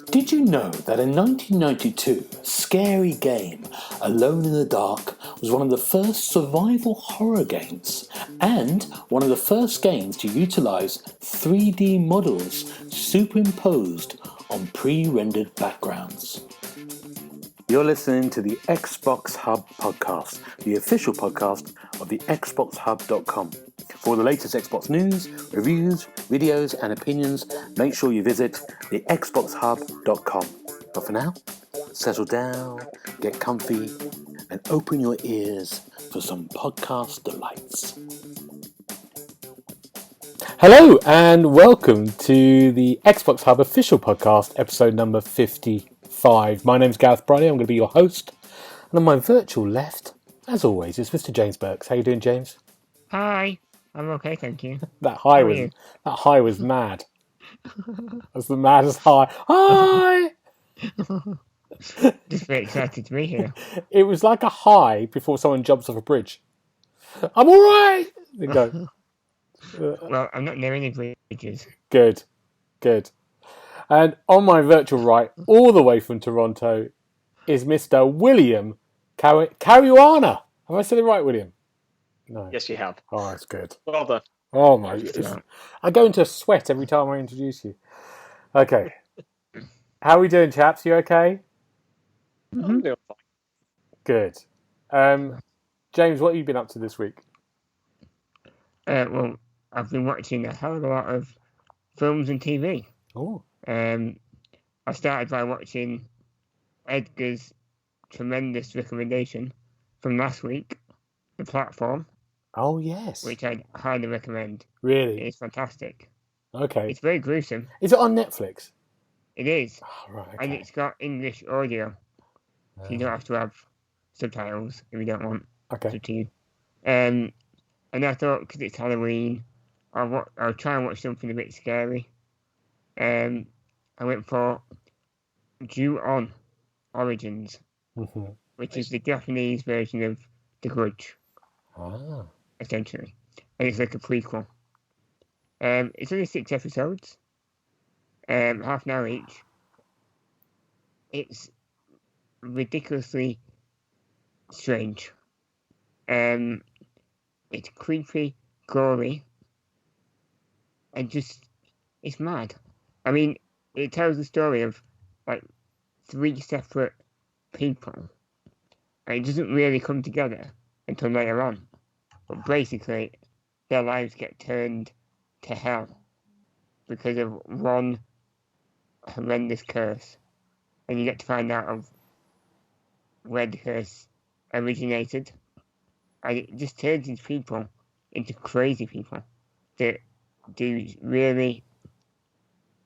Did you know that in 1992, Scary Game, Alone in the Dark, was one of the first survival horror games and one of the first games to utilise 3D models superimposed on pre-rendered backgrounds? You're listening to the Xbox Hub Podcast, the official podcast of the TheXboxHub.com. For the latest Xbox news, reviews, videos and opinions, make sure you visit the TheXboxHub.com. But for now, settle down, get comfy, and open your ears for some podcast delights. Hello and welcome to the Xbox Hub Official Podcast, episode number 55. My name's Gareth Briley, I'm going to be your host. And on my virtual left, as always, is Mr. James Burks. How you doing, James? Hi. I'm okay, thank you. That high was mad. That's the maddest high. Hi! Just very excited to be here. It was like a high before someone jumps off a bridge. I'm all right. They go. Well, I'm not near any bridges. Good. And on my virtual right, all the way from Toronto, is Mr. William Caruana. Have I said it right, William? No. Yes, you have. Oh, that's good. Well done. Oh my! I go into a sweat every time I introduce you. Okay. How are we doing, chaps? You okay? I'm doing fine. Good. James, what have you been up to this week? Well, I've been watching a hell of a lot of films and TV. Oh. I started by watching Edgar's tremendous recommendation from last week, The Platform. Oh, yes. Which I highly recommend. Really? It's fantastic. Okay. It's very gruesome. Is it on Netflix? It is. Oh, right. Okay. And it's got English audio. So you don't have to have subtitles if you don't want. Okay. To. And I thought, because it's Halloween, I'll try and watch something a bit scary. I went for Ju-On Origins, which is the Japanese version of The Grudge. Ah. Essentially. And it's like a prequel. It's only 6 episodes. Half an hour each. It's ridiculously strange. It's creepy, gory, and just, it's mad. I mean, it tells the story of, like, 3 separate people. And it doesn't really come together until later on. But basically, their lives get turned to hell because of one horrendous curse. And you get to find out of where the curse originated. And it just turns these people into crazy people that do really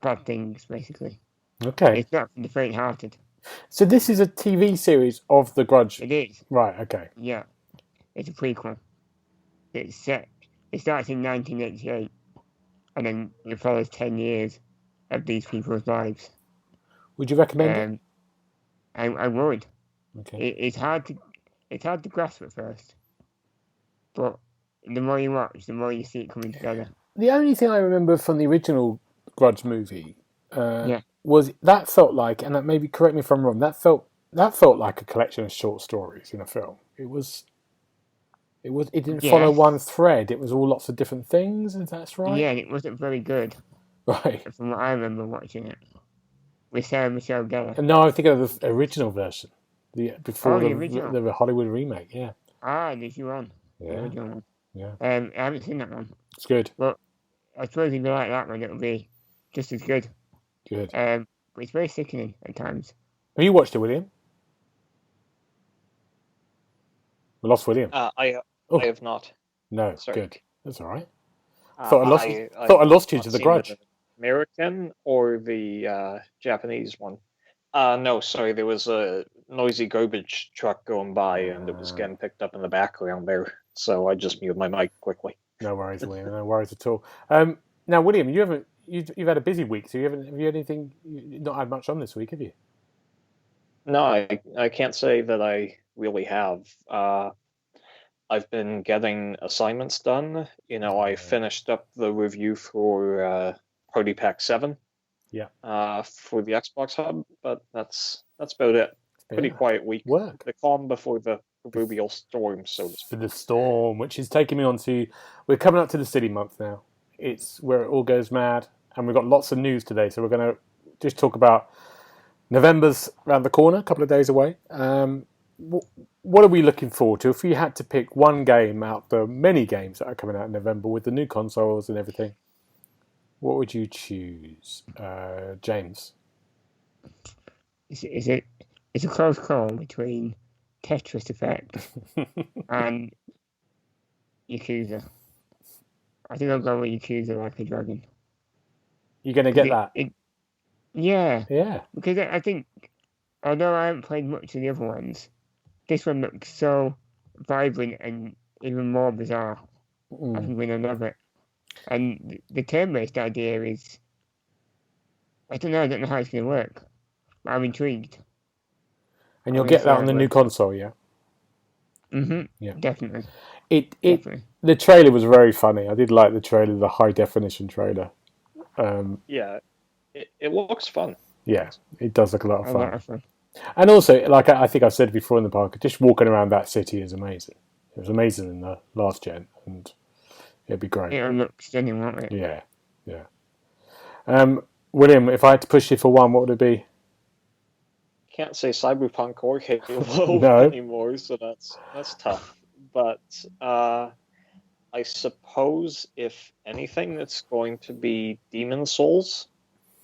bad things, basically. Okay. It's not for the faint-hearted. So this is a TV series of The Grudge? It is. Right, okay. Yeah. It's a prequel. It starts in 1988, and then it follows 10 years of these people's lives. Would you recommend it? I would. Okay. It's hard to grasp at first, but the more you watch, the more you see it coming together. The only thing I remember from the original Grudge movie was that felt like, and that maybe correct me if I'm wrong, that felt like a collection of short stories in a film. It didn't follow one thread. It was all lots of different things. If that's right. Yeah, and it wasn't very good. Right. From what I remember watching it, with Sarah Michelle Gellar. No, I'm thinking of the original version, before the original. The Hollywood remake. Yeah. Ah, the Ju-On. Yeah. The original one. Yeah. I haven't seen that one. It's good. But I suppose if you like that one, it'll be just as good. Good. But it's very sickening at times. Have you watched it, William? We lost William. I have not. No, sorry. Good. That's all right. Thought I lost you to The Grudge. American or the Japanese one? No, sorry. There was a noisy garbage truck going by, and it was getting picked up in the background there. So I just muted my mic quickly. No worries, William. No worries at all. Now, William, you've had a busy week, so have you had anything? You've not had much on this week, have you? No, I can't say that I really have. I've been getting assignments done. I finished up the review for Party Pack 7. Yeah. For the Xbox Hub, but that's about it. Pretty quiet week. Work. The calm before the proverbial storm, so to speak. For the storm, which is taking me on to... We're coming up to the city month now. It's where it all goes mad, and we've got lots of news today, so we're going to just talk about November's around the corner, a couple of days away. What are we looking forward to? If you had to pick one game out the many games that are coming out in November with the new consoles and everything, what would you choose, James? It's a close call between Tetris Effect and Yakuza. I think I'll go with Yakuza Like a Dragon. You're going to get that? Yeah. Yeah. Because I think, although I haven't played much of the other ones, this one looks so vibrant and even more bizarre. I think we're going to love it. And the turn-based idea is, I don't know how it's going to work. But I'm intrigued. And you'll get that on the new console, yeah? Mm-hmm. Yeah. Definitely. Definitely. The trailer was very funny. I did like the trailer, the high-definition trailer. Yeah, it looks fun. Yeah, it does look a lot of fun. A lot of fun. And also, like I think I've said before in the park, just walking around that city is amazing. It was amazing in the last gen, and it'd be great. It'll look stunning, won't it? Yeah. William, if I had to push you for one, what would it be? Can't say Cyberpunk or Halo No. anymore, so that's tough. But I suppose if anything, it's going to be Demon Souls.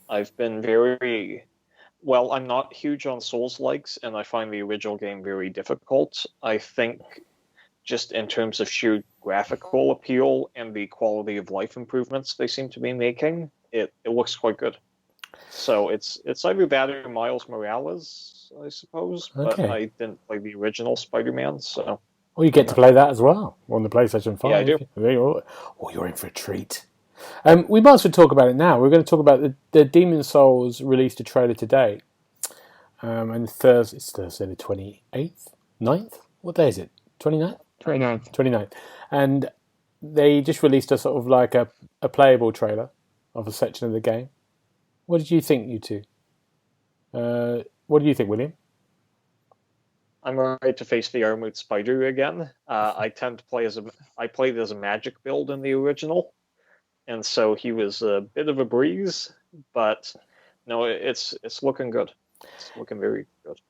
I've been I'm not huge on Souls-likes, and I find the original game very difficult. I think just in terms of sheer graphical appeal and the quality of life improvements they seem to be making, it looks quite good. So it's either that or Miles Morales, I suppose, but I didn't play the original Spider-Man, so... Well, you get to play that as well on the PlayStation 5. Yeah, I do. Oh, you're in for a treat. We might as well talk about it now. We're going to talk about the Demon Souls released a trailer today. And it's Thursday the 28th? 9th? What day is it? 29th? 29th. And they just released a sort of like a playable trailer of a section of the game. What did you think, you two? What do you think, William? I'm ready to face the Armored Spider again. I tend to play I played as a magic build in the original, and so he was a bit of a breeze. But no, it's looking good. It's looking very good.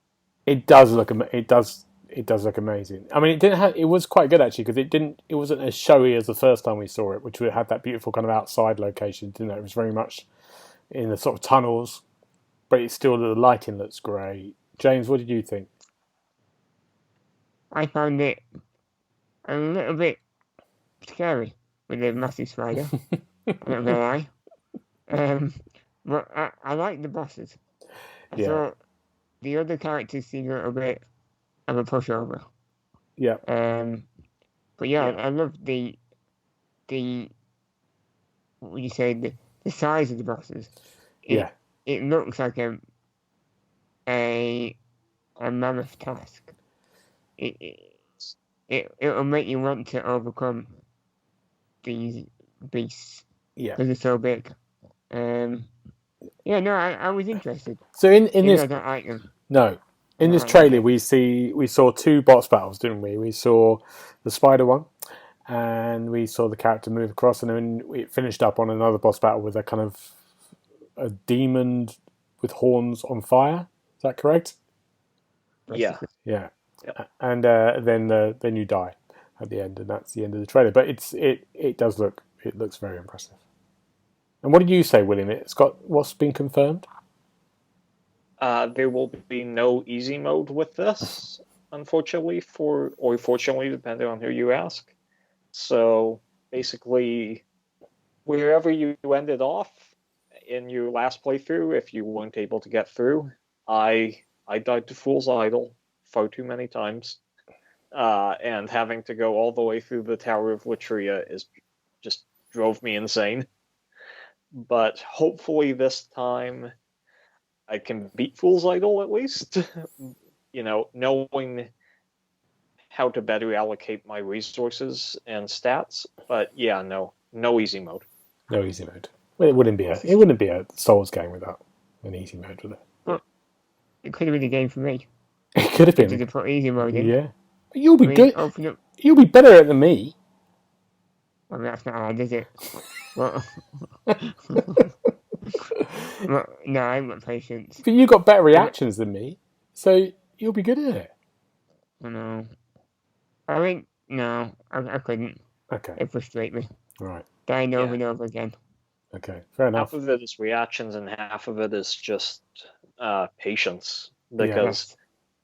It does look amazing. I mean, it was quite good actually because it wasn't as showy as the first time we saw it, which had that beautiful kind of outside location, didn't it? It was very much in the sort of tunnels, but it's still the lighting looks great. James, what did you think? I found it a little bit scary with the massive spider. I'm not gonna lie. But I like the bosses. I thought the other characters seemed a little bit of a pushover. Yeah. But I love the what would you say, the size of the bosses. It looks like a mammoth task. It'll make you want to overcome these beasts because they're so big. I was interested. So in this, I don't like them. No, in this trailer we saw two boss battles, didn't we? We saw the spider one, and we saw the character move across, and then we finished up on another boss battle with a kind of a demon with horns on fire. Is that correct? Yeah. Yeah. Yep. And then you die at the end, and that's the end of the trailer. But it looks very impressive. And what did you say, William? What's been confirmed? There will be no easy mode with this, unfortunately, or fortunately, depending on who you ask. So basically, wherever you ended off in your last playthrough, if you weren't able to get through, I died to Fool's Idol far too many times, and having to go all the way through the Tower of Latria just drove me insane. But hopefully this time I can beat Fool's Idol at least. Knowing how to better allocate my resources and stats. But yeah, no easy mode. No easy mode. Well, it wouldn't be a Souls game without an easy mode, would it? Well, it could have been a game for me. It could have Did been. they put easy mode in? Yeah, but you'll be I mean, good. open up. You'll be better at it than me. I mean, that's not hard, is it? Well, no, I haven't got patience. But you got better reactions than me, so you'll be good at it. I know. I mean, no, I couldn't. Okay. It frustrates me. Right. Dying over and over again. Okay. Fair enough. Half of it is reactions and half of it is just patience. Because,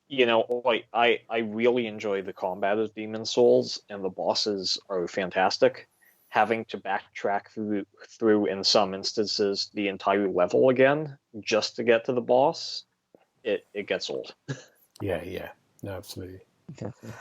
like, I really enjoy the combat of Demon Souls, and the bosses are fantastic. Having to backtrack through in some instances, the entire level again, just to get to the boss, it gets old. Yeah. No, absolutely. Exactly.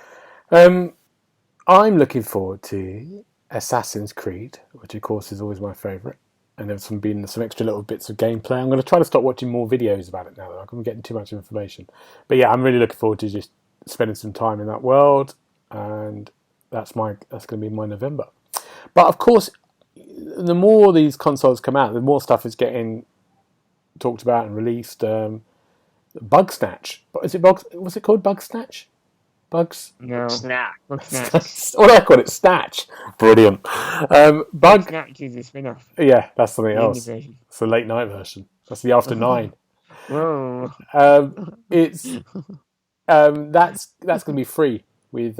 I'm looking forward to Assassin's Creed, which of course is always my favourite. And there's been some extra little bits of gameplay. I'm going to try to stop watching more videos about it now, though. I'm getting too much information. But yeah, I'm really looking forward to just spending some time in that world, and that's going to be my November. But of course, the more these consoles come out, the more stuff is getting talked about and released. Bug Snatch. Was it called Bug Snatch? Bugs? No. Snack. Bug Snatch. What do I call it? Snatch. Brilliant. Bug Snatch is a spin-off. Yeah, that's something The else. indie version. It's the late night version. That's the after 9. Whoa. It's that's going to be free with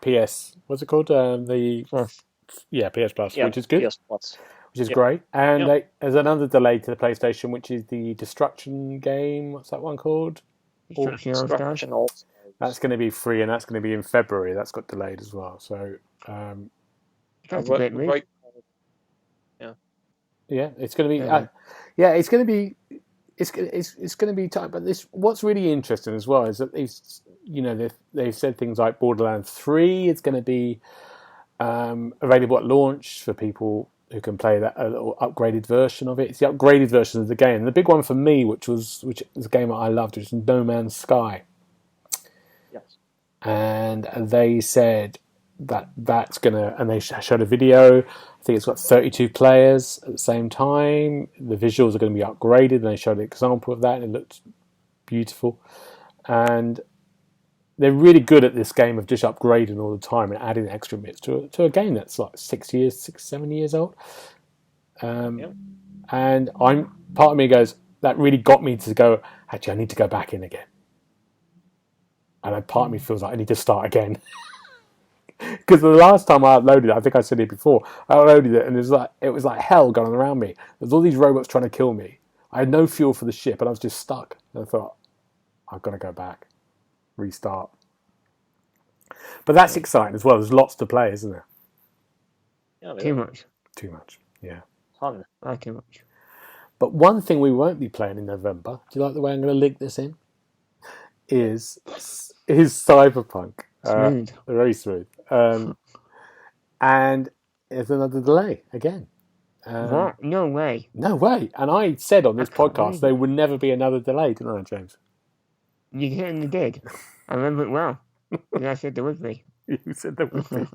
PS. What's it called? Plus. PS Plus, Yeah, which is good, PS Plus. which is Yep. great. And Yep. there's another delay to the PlayStation, which is the Destruction game. What's that one called? Destruction All-Stars. Destruction All-Stars. That's going to be free, and that's going to be in February. That's got delayed as well. So That's a great move. Right. yeah, it's going to be. Yeah. It's going to be. It's going to be tight. But what's really interesting as well is that they've said things like Borderlands 3 is going to be available at launch for people who can play a little upgraded version of it. It's the upgraded version of the game. And the big one for me, which is a game that I loved, which is No Man's Sky. Yes. And they said that's gonna, and they showed a video. I think it's got 32 players at the same time. The visuals are going to be upgraded, and they showed an example of that, and it looked beautiful. And they're really good at this game of just upgrading all the time and adding extra bits to a game that's like 7 years old. And part of me goes, that really got me to go, actually, I need to go back in again. And part of me feels like I need to start again. Because the last time I uploaded it, I think I said it before, I uploaded it and it was like hell going around me. There's all these robots trying to kill me. I had no fuel for the ship and I was just stuck. And I thought, I've got to go back, restart. But that's exciting as well. There's lots to play, isn't there? Yeah, Too much. Too much, yeah. Fun. Too much. But one thing we won't be playing in November, do you like the way I'm going to link this in? Is Cyberpunk. Smooth. Very smooth. And there's another delay again. What? No way. No way. And I said on this I can't podcast believe there would never be another delay, didn't I, James? You certainly did. I remember it well. And I said there would be. You said there would be.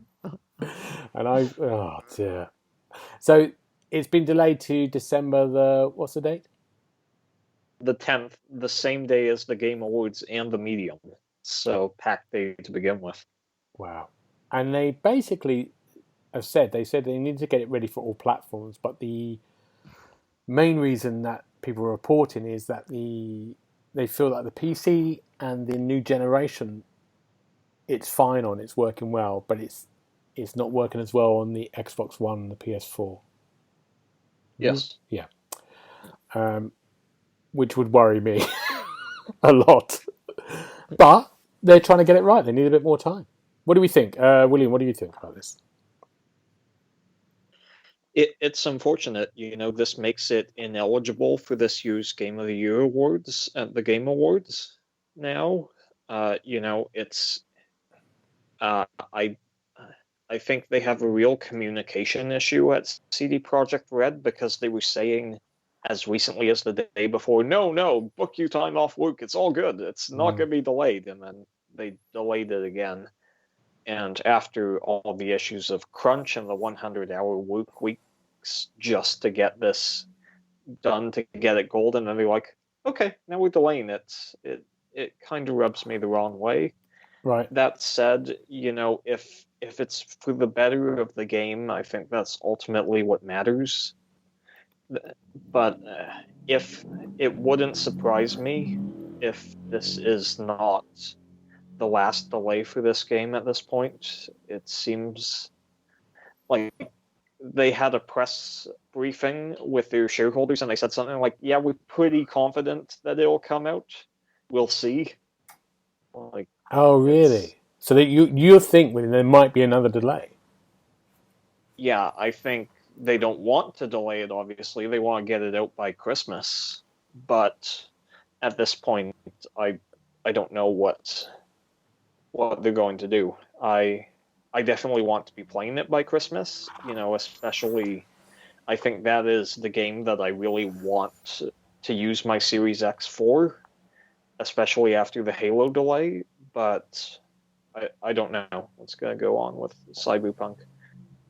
And oh dear. So it's been delayed to December what's the date? The 10th, the same day as the Game Awards and the Medium. So packed day to begin with. Wow. And they basically have said they need to get it ready for all platforms, but the main reason that people are reporting is that they feel that the PC and the new generation, it's fine on, it's working well, but it's not working as well on the Xbox One and the PS4. Yes. Yeah. Which would worry me a lot. But they're trying to get it right. They need a bit more time. What do we think? William, what do you think about this? It's unfortunate. This makes it ineligible for this year's Game of the Year awards at the Game Awards now. It's... I think they have a real communication issue at CD Projekt Red because they were saying as recently as the day before, no, book you time off work. It's all good. It's not going to be delayed. And then they delayed it again. And after all the issues of crunch and the 100-hour work weeks just to get this done, to get it golden, and they're like, okay, now we're delaying it. It kind of rubs me the wrong way. Right. That said, if it's for the better of the game, I think that's ultimately what matters. But if it wouldn't surprise me if this is not the last delay for this game at this point. It seems like they had a press briefing with their shareholders and they said something like, yeah, we're pretty confident that it'll come out. We'll see. Like, oh, really? So that you think there might be another delay? Yeah, I think they don't want to delay it, obviously. They want to get it out by Christmas. But at this point, I don't know what they're going to do. I definitely want to be playing it by Christmas, especially I think that is the game that I really want to use my Series X for, especially after the Halo delay, but I don't know what's going to go on with Cyberpunk.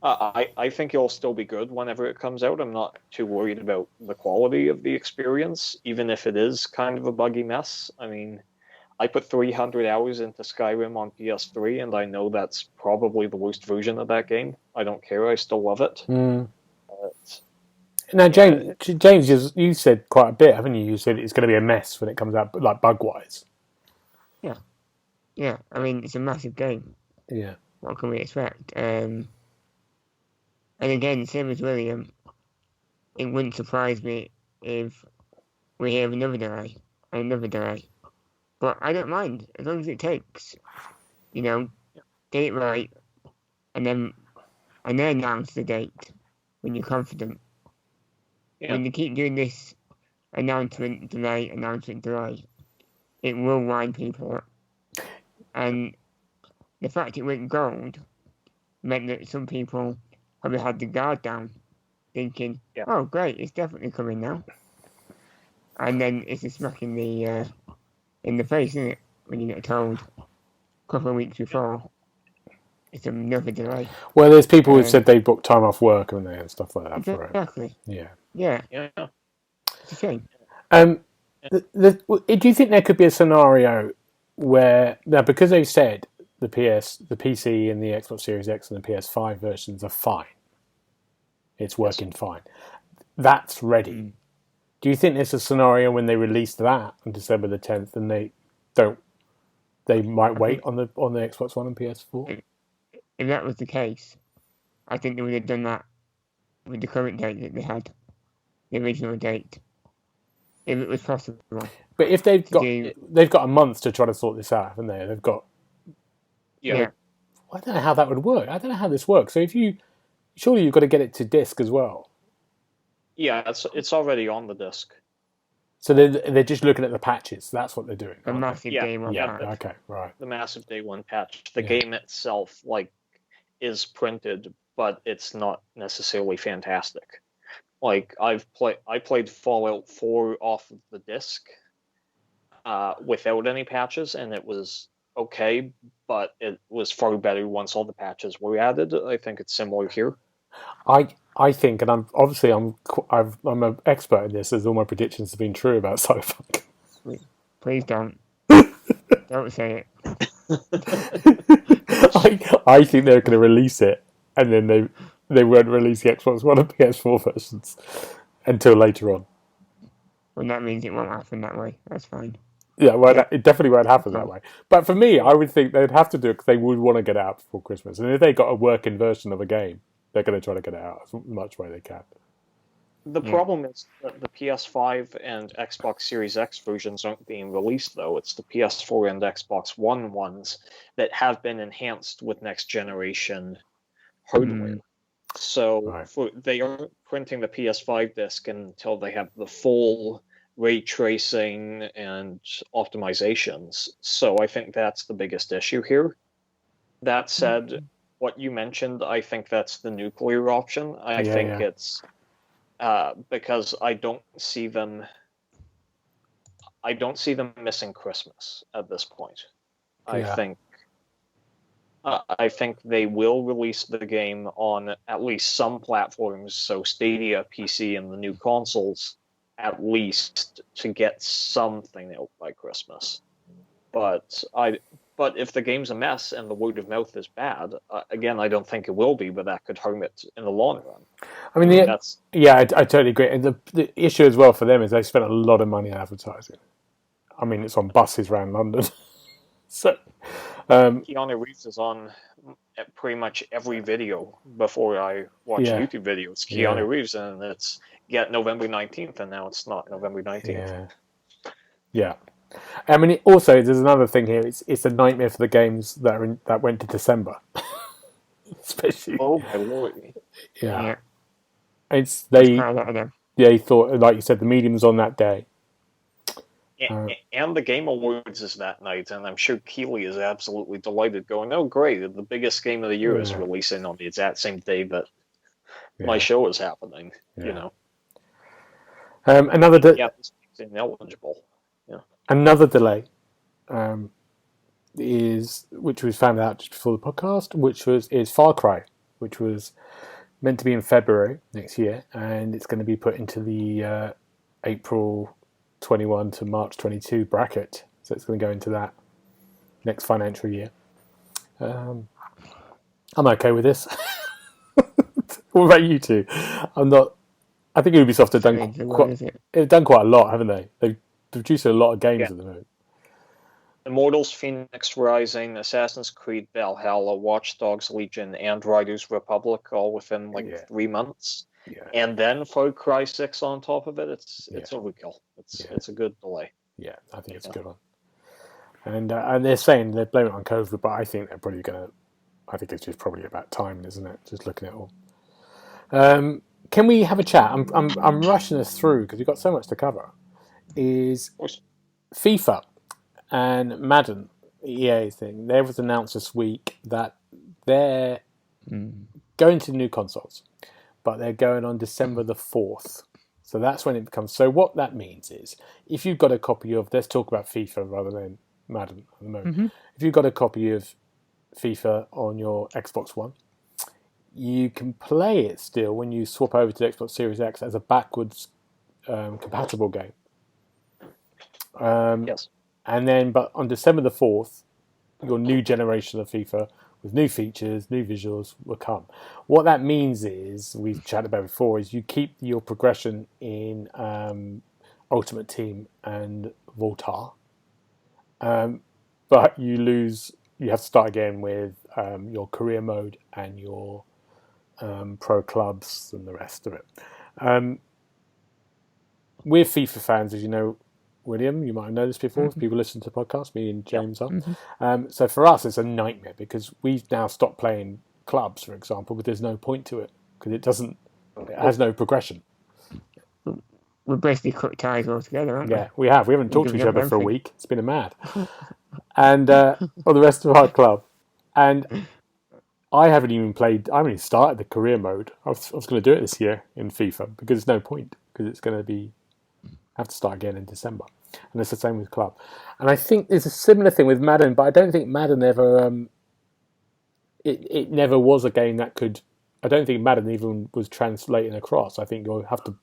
I think it'll still be good whenever it comes out. I'm not too worried about the quality of the experience, even if it is kind of a buggy mess. I mean, I put 300 hours into Skyrim on PS3, and I know that's probably the worst version of that game. I don't care. I still love it. Now, James, you said quite a bit, haven't you? You said it's going to be a mess when it comes out, like bug-wise. Yeah. I mean, it's a massive game. Yeah. What can we expect? And again, same as William, it wouldn't surprise me if we have another delay. But I don't mind, as long as it takes. Get it right, and then announce the date when you're confident. Yeah. When you keep doing this announcement delay, it will wind people up. And the fact it went gold meant that some people probably had the guard down, thinking, oh, great, it's definitely coming now. And then it's a smack in the face, isn't it? When you get told a couple of weeks before, it's another delay. Well, there's people who've said they booked time off work, haven't they, and stuff like that. Exactly. For it. Yeah. It's a shame. Do you think there could be a scenario where now, because they said the PC, and the Xbox Series X and the PS5 versions are fine, it's working fine, that's ready. Do you think there's a scenario when they release that on December the 10th and they might wait on the Xbox One and PS4? If that was the case, I think they would have done that with the current date that they had, the original date, if it was possible. But if they've got a month to try to sort this out, haven't they? They've got. Yeah. I don't know how that would work. I don't know how this works. So surely you've got to get it to disc as well. Yeah, it's already on the disc. So they're just looking at the patches. That's what they're doing. A massive day one patch. Okay, right. The massive day one patch. The game itself, is printed, but it's not necessarily fantastic. I played Fallout 4 off of the disc without any patches, and it was okay, but it was far better once all the patches were added. I think it's similar here. I think, and I'm an expert in this, as all my predictions have been true about Cyberpunk. Please don't. Don't say it. I think they're going to release it, and then they won't release the Xbox One and PS4 versions until later on. Well, that means it won't happen that way. That's fine. Yeah, well, it definitely won't happen that way. But for me, I would think they'd have to do it because they would want to get it out before Christmas. And if they got a working version of a game, they're going to try to get it out as much way they can. The problem is that the PS5 and Xbox Series X versions aren't being released, though. It's the PS4 and Xbox One ones that have been enhanced with next generation hardware. So they aren't printing the PS5 disc until they have the full ray tracing and optimizations. So I think that's the biggest issue here. That said, what you mentioned, I think that's the nuclear option. I think it's because I don't see them missing Christmas at this point. I think they will release the game on at least some platforms, so Stadia, PC, and the new consoles, at least to get something out by Christmas. But if the game's a mess and the word of mouth is bad, again, I don't think it will be, but that could harm it in the long run. I mean, I totally agree. And the issue as well for them is they spent a lot of money on advertising. I mean, it's on buses around London. So, Keanu Reeves is on pretty much every video before I watch YouTube videos. Keanu Reeves, and it's November 19th, and now it's not November 19th. Yeah. I mean, also, there's another thing here. It's a nightmare for the games that went to December. Especially. Oh, my lord. Yeah. They thought, like you said, the medium was on that day. And the Game Awards is that night, and I'm sure Keeley is absolutely delighted, going, "Oh, great! The biggest game of the year is releasing on the exact same day that my show is happening." You know. Another this makes it ineligible. Yeah. Another delay which we found out just before the podcast, is Far Cry, which was meant to be in February next year, and it's going to be put into the April 21 to March 22 bracket, so it's going to go into that next financial year. I'm okay with this. What about you two? I'm not. I think Ubisoft have done quite a lot, haven't they? They've produced a lot of games at the moment. Immortals, Phoenix Rising, Assassin's Creed Valhalla, Watch Dogs Legion, and Riders Republic, all within 3 months. Yeah. And then Far Cry 6 on top of it. It's overkill. It's a good delay. Yeah, I think it's a good one. And they're saying they blame it on COVID, but I think they're probably I think it's just probably about time, isn't it? Just looking at it all. Can we have a chat? I'm rushing us through because we've got so much to cover. Is FIFA and Madden, EA thing? There was announced this week that they're going to new consoles, but they're going on December the 4th. So that's when it becomes. So what that means is, if you've got a copy of, let's talk about FIFA rather than Madden at the moment. Mm-hmm. If you've got a copy of FIFA on your Xbox One, you can play it still when you swap over to the Xbox Series X as a backwards compatible game. Yes. And then, but on December the 4th, your new generation of FIFA with new features, new visuals will come. What that means is, we've chatted about before, is you keep your progression in Ultimate Team and Voltar, but you have to start again with your career mode and your pro clubs and the rest of it. We're FIFA fans, as you know, William, you might have known this before. If people listen to the podcast, me and James are. Mm-hmm. So for us, it's a nightmare because we've now stopped playing clubs, for example, but there's no point to it because it has no progression. We're basically cut ties altogether, aren't we? Yeah, we have. We haven't talked to each other for a week. It's been a mad. And or the rest of our club. And I haven't even started the career mode. I was going to do it this year in FIFA because there's no point because it's going to have to start again in December. And it's the same with club. And I think there's a similar thing with Madden, but I don't think Madden ever it never was a game that could. I don't think Madden even was translating across. I think you'll have to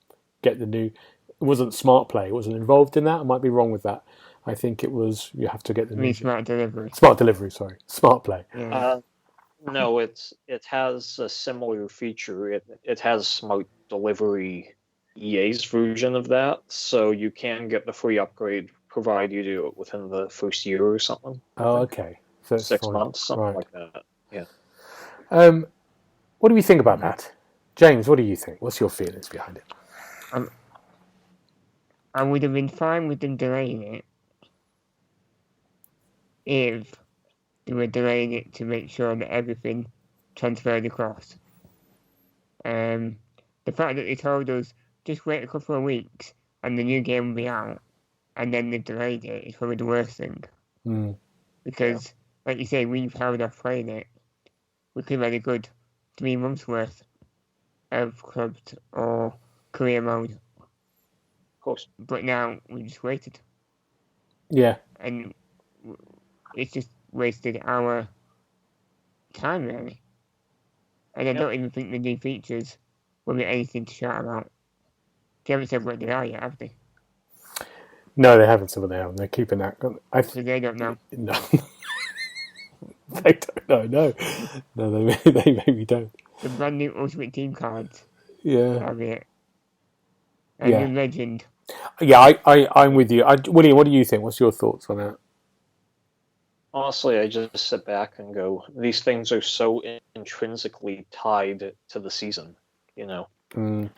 get the new. It wasn't Smart Play. It wasn't involved in that. I might be wrong with that. I think it was. You have to get the new. Smart Delivery. Smart Delivery. Sorry, Smart Play. Yeah. No, it has a similar feature. It has Smart Delivery, EA's version of that, so you can get the free upgrade provided you do it within the first year or something. Oh, okay. So 6 months, something like that. Yeah. What do we think about that? James, what do you think? What's your feelings behind it? I would have been fine with them delaying it if they were delaying it to make sure that everything transferred across. The fact that they told us just wait a couple of weeks and the new game will be out, and then they delayed it is probably the worst thing. Because, like you say, we've held off playing it. We could have had a good 3 months worth of clubs or career mode. Of course. But now we just waited. Yeah. And it's just wasted our time, really. And I Yep. don't even think the new features will be anything to shout about. They haven't said what they are yet, have they? No, they haven't said what they are. They're keeping that. So they don't know. No. They don't know. No, they maybe don't. The brand new Ultimate Team cards. Yeah. That'll be it. And Yeah. new Legend. Yeah, I'm with you. William, what do you think? What's your thoughts on that? Honestly, I just sit back and go, these things are so intrinsically tied to the season, you know. Mm.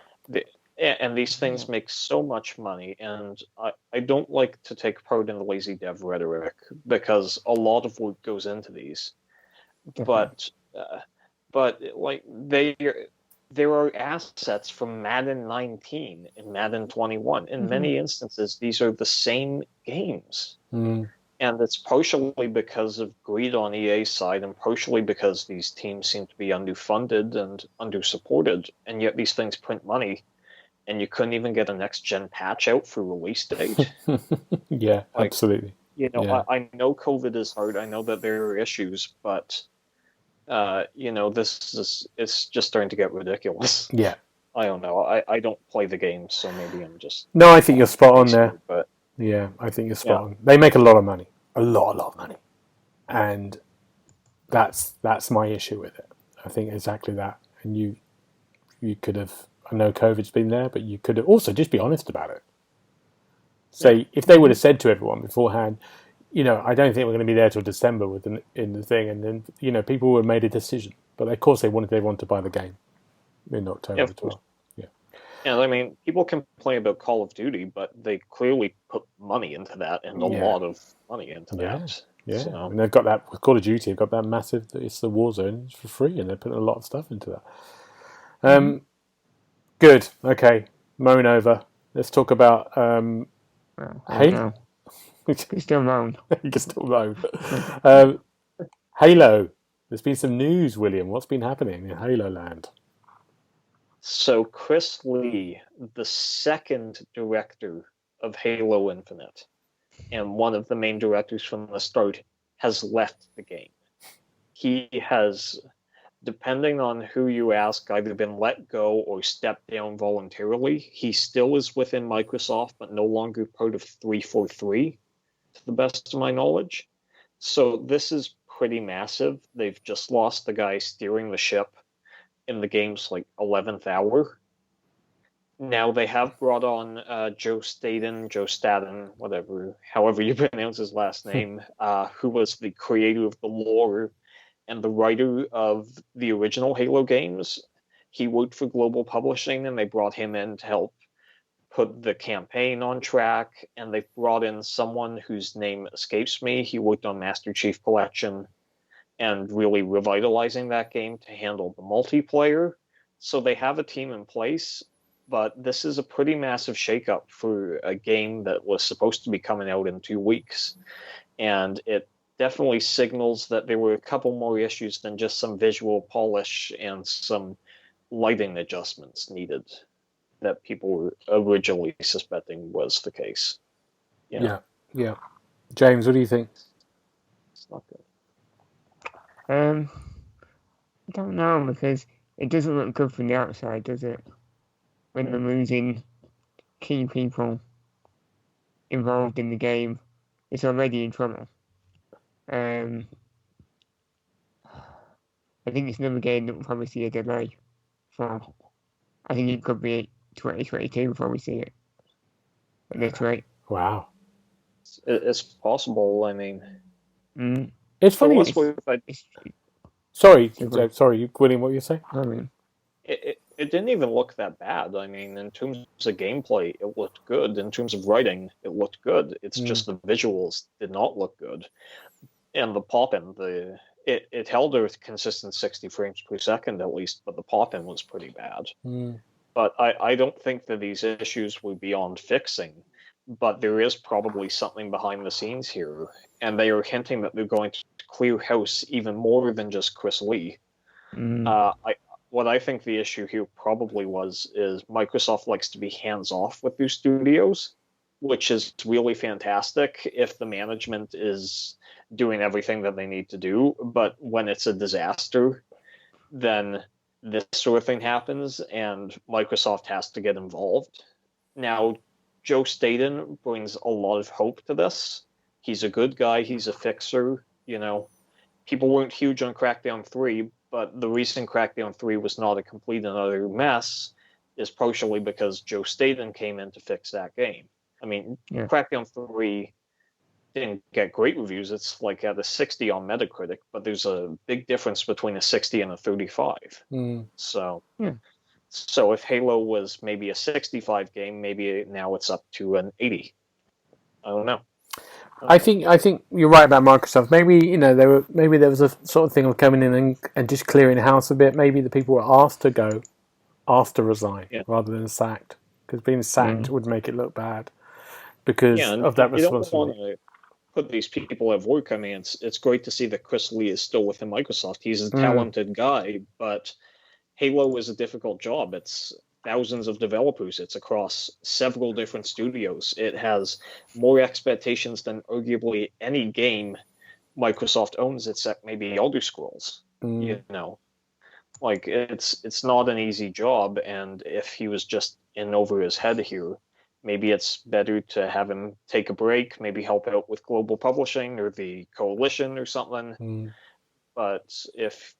And these things make so much money, and I don't like to take part in the lazy dev rhetoric, because a lot of work goes into these. But like there are assets from Madden 19 and Madden 21. In many instances, these are the same games. Mm. And it's partially because of greed on EA's side, and partially because these teams seem to be underfunded and undersupported, and yet these things print money, and you couldn't even get a next-gen patch out for release date. Yeah, absolutely. You know, Yeah. I know COVID is hard. I know that there are issues, but you know, it's just starting to get ridiculous. Yeah. I don't know. I don't play the game, so maybe I'm just... No, I think you're spot on there. But Yeah, I think you're spot on. They make a lot of money. A lot of money. And that's my issue with it. I think exactly that. And you could have, I know COVID's been there, but you could have also just be honest about it. Say, if they would have said to everyone beforehand, you know, I don't think we're going to be there till December in the thing, and then, you know, people would have made a decision. But of course they wanted everyone to buy the game in October as well. And I mean, people complain about Call of Duty, but they clearly put money into that, and a lot of money into that. Yeah, So. and they've got that with Call of Duty. They've got that massive. It's the Warzone. It's for free, and they're putting a lot of stuff into that. Good. Okay, moan over. Let's talk about Halo. You can still moan. You can still moan. Halo. There's been some news, William. What's been happening in Halo Land? So Chris Lee, the second director of Halo Infinite, and one of the main directors from the start, has left the game. He has, depending on who you ask, either been let go or stepped down voluntarily. He still is within Microsoft, but no longer part of 343, to the best of my knowledge. So this is pretty massive. They've just lost the guy steering the ship in the game's 11th hour. Now they have brought on Joe Staten, whatever, however you pronounce his last name, who was the creator of the lore and the writer of the original Halo games. He worked for Global Publishing, and they brought him in to help put the campaign on track, and they've brought in someone whose name escapes me. He worked on Master Chief Collection and really revitalizing that game to handle the multiplayer. So they have a team in place, but this is a pretty massive shakeup for a game that was supposed to be coming out in 2 weeks. And it definitely signals that there were a couple more issues than just some visual polish and some lighting adjustments needed that people were originally suspecting was the case. You know? Yeah. James, what do you think? It's not good. I don't know, because it doesn't look good from the outside, does it? When they're losing key people involved in the game, it's already in trouble. I think it's another game that will probably see a delay for. I think it could be 2022 before we see it at this rate. Wow. It's possible. I mean, It's funny. Sorry, William, what were you saying? I mean, it didn't even look that bad. I mean, in terms of gameplay, it looked good. In terms of writing, it looked good. It's just the visuals did not look good. And the pop-in, it held a consistent 60 frames per second at least, but the pop-in was pretty bad. But I don't think that these issues were beyond fixing. But there is probably something behind the scenes here, and they are hinting that they're going to clear house even more than just Chris Lee. What I think the issue here probably is Microsoft likes to be hands-off with their studios, which is really fantastic if the management is doing everything that they need to do. But when it's a disaster, then this sort of thing happens, and Microsoft has to get involved. Now, Joe Staten brings a lot of hope to this. He's a good guy. He's a fixer. People weren't huge on Crackdown 3, but the reason Crackdown 3 was not a complete and utter mess is partially because Joe Staten came in to fix that game. I mean, Crackdown 3 didn't get great reviews. It's like at a 60 on Metacritic, but there's a big difference between a 60 and a 35. So if Halo was maybe a 65 game, maybe now it's up to an 80. I don't know. I think you're right about Microsoft. Maybe there was a sort of thing of coming in and just clearing the house a bit. Maybe the people were asked to resign rather than sacked, because being sacked would make it look bad because of that responsibility. You don't want to put these people at work. I mean, it's great to see that Chris Lee is still within Microsoft. He's a talented guy, but Halo is a difficult job. It's thousands of developers. It's across several different studios. It has more expectations than arguably any game Microsoft owns, except maybe Elder Scrolls. Like it's not an easy job, and if he was just in over his head here, maybe it's better to have him take a break, maybe help out with global publishing or the coalition or something. But if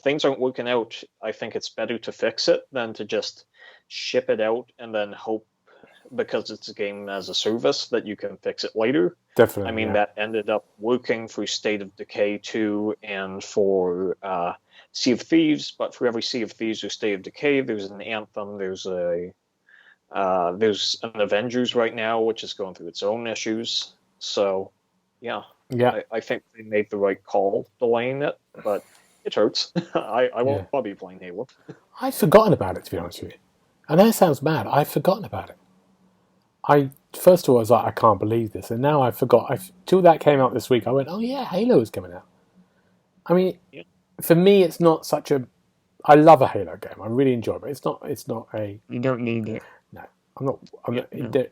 things aren't working out, I think it's better to fix it than to just ship it out and then hope, because it's a game as a service, that you can fix it later. Definitely. I mean, that ended up working for State of Decay 2 and for Sea of Thieves, but for every Sea of Thieves or State of Decay, there's an Anthem, there's an Avengers right now, which is going through its own issues. So, I think they made the right call delaying it, but it hurts. I won't be playing Halo. I'd forgotten about it, to be honest with you. I know it sounds mad. I'd forgotten about it. First of all, I was like, I can't believe this. And now I forgot. Till that came out this week, I went, oh yeah, Halo is coming out. I mean, for me, it's not such a... I love a Halo game. I really enjoy it, but it's not a... You don't need it. No, I'm not...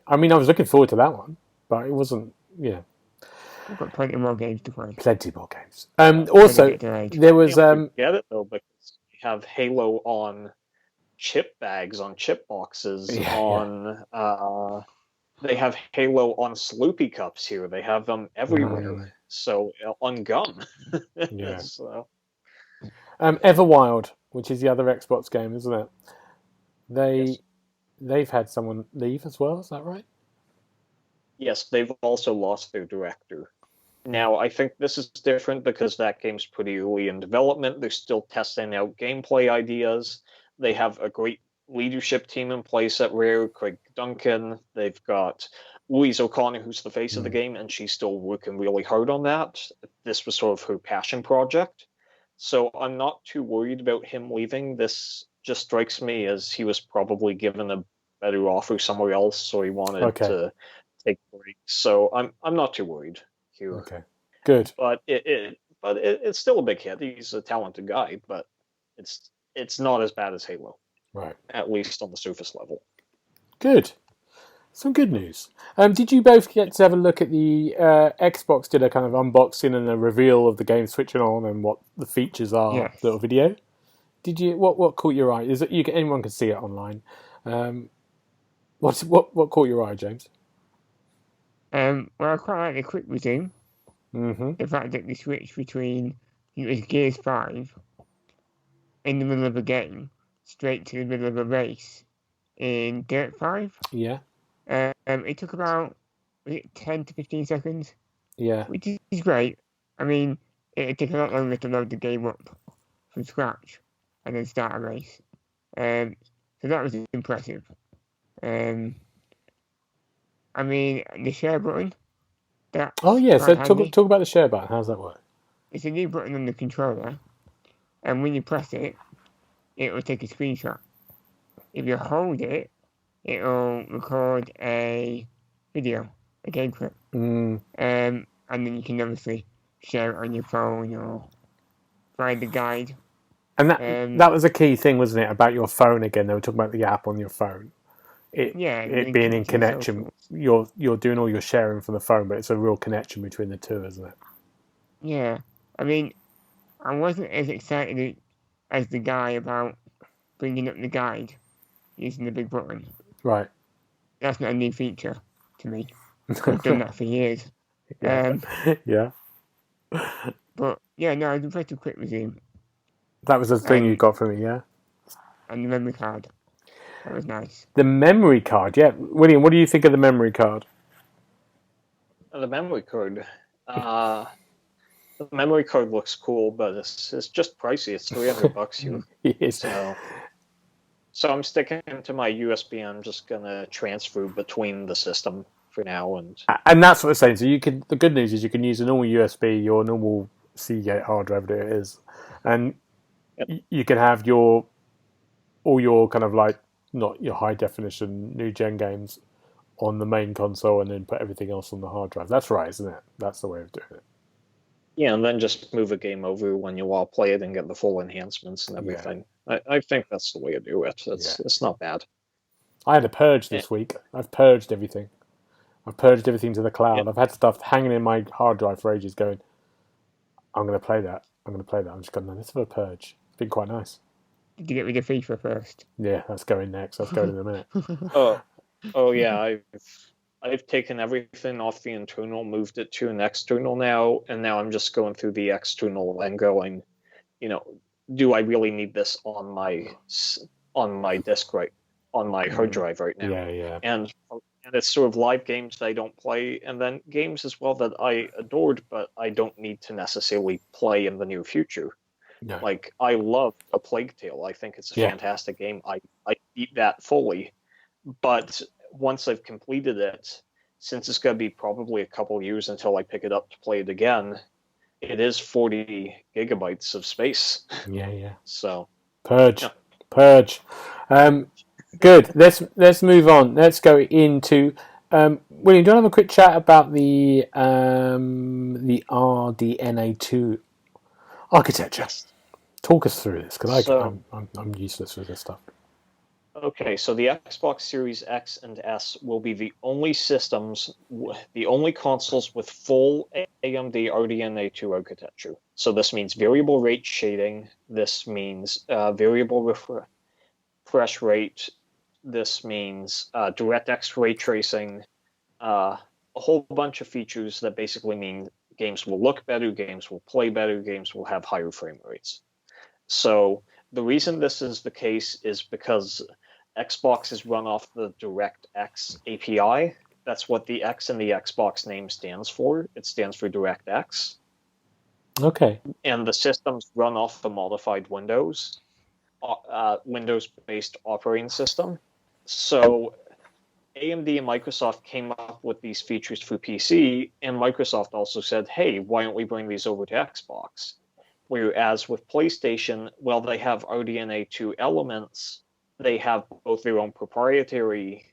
I mean, I was looking forward to that one, but it wasn't... We've got plenty more games to play. Plenty more games. Also, there was... Get it, though, because you have Halo on chip bags, on chip boxes, they have Halo on Sloopy cups here. They have them everywhere. So, on gum. So. Everwild, which is the other Xbox game, isn't it? They've had someone leave as well, is that right? Yes, they've also lost their director. Now, I think this is different because that game's pretty early in development. They're still testing out gameplay ideas. They have a great leadership team in place at Rare, Craig Duncan. They've got Louise O'Connor, who's the face of the game, and she's still working really hard on that. This was sort of her passion project. So I'm not too worried about him leaving. This just strikes me as he was probably given a better offer somewhere else, so he wanted to take a break. So I'm not too worried here. Okay, good. But it's still a big hit. He's a talented guy, but it's not as bad as Halo. Right. At least on the surface level. Good. Some good news. Did you both get to have a look at the Xbox did a kind of unboxing and a reveal of the game switching on and what the features are? Yes. Little video. Did you? What caught your eye? Is it anyone can see it online? What caught your eye, James? Well, I quite like the quick resume. The fact that they switched between it was Gears 5 in the middle of a game straight to the middle of a race in Dirt 5. Yeah. It took about 10 to 15 seconds. Yeah. Which is great. I mean, it took a lot longer to load the game up from scratch and then start a race. So that was impressive. I mean, the share button. So talk about the share button. How does that work? It's a new button on the controller, and when you press it, it will take a screenshot. If you hold it, it will record a video, a game clip. And then you can obviously share it on your phone or find the guide. And that was a key thing, wasn't it, about your phone again? They were talking about the app on your phone. It being in connection. You're doing all your sharing from the phone, but it's a real connection between the two, isn't it? Yeah, I mean, I wasn't as excited as the guy about bringing up the guide using the big button. Right. That's not a new feature to me. I've done that for years. Yeah. Yeah. But yeah, no, I was impressed with Quick Resume That was the thing you got from me, yeah? and the memory card. That was nice. The memory card, yeah. William, what do you think of the memory card? The memory card. The memory card looks cool, but it's just pricey. It's $300 here. Yes. So I'm sticking to my USB. I'm just gonna transfer between the system for now, and that's what I'm saying. So you can. The good news is you can use a normal USB, your normal Seagate hard drive, whatever it is, and you can have all your kind of like not your high definition new gen games on the main console, and then put everything else on the hard drive. That's right, isn't it? That's the way of doing it. Yeah, and then just move a game over when you all play it and get the full enhancements and everything. Yeah. I think that's the way to do it. It's not bad. I had a purge this week. I've purged everything. I've purged everything to the cloud. Yeah. I've had stuff hanging in my hard drive for ages going, I'm going to play that. I'm just going, no, let's have a purge. It's been quite nice. Did you get rid of FIFA first? Yeah, that's going next. That's going in a minute. Oh yeah, I've taken everything off the internal, moved it to an external now, and now I'm just going through the external and going, do I really need this on my disk on my hard drive right now? Yeah. And it's sort of live games that I don't play, and then games as well that I adored, but I don't need to necessarily play in the near future. No. Like, I love A Plague Tale. I think it's a fantastic game. I beat that fully, but once I've completed it, since it's going to be probably a couple years until I pick it up to play it again, it is 40 gigabytes of space. Yeah. So purge. Good. Let's move on. Let's go into William. Do you want to have a quick chat about the RDNA2 architecture? Yes. Talk us through this, because I'm useless with this stuff. Okay, so the Xbox Series X and S will be the only consoles with full AMD RDNA2 architecture. So this means variable rate shading. This means variable refresh rate. This means DirectX ray tracing. A whole bunch of features that basically mean games will look better, games will play better, games will have higher frame rates. So the reason this is the case is because Xbox is run off the DirectX API. That's what the X in the Xbox name stands for. It stands for DirectX. Okay. And the systems run off the modified Windows, Windows-based operating system. So AMD and Microsoft came up with these features for PC, and Microsoft also said, hey, why don't we bring these over to Xbox? Whereas with PlayStation, well, they have RDNA2 elements. They have both their own proprietary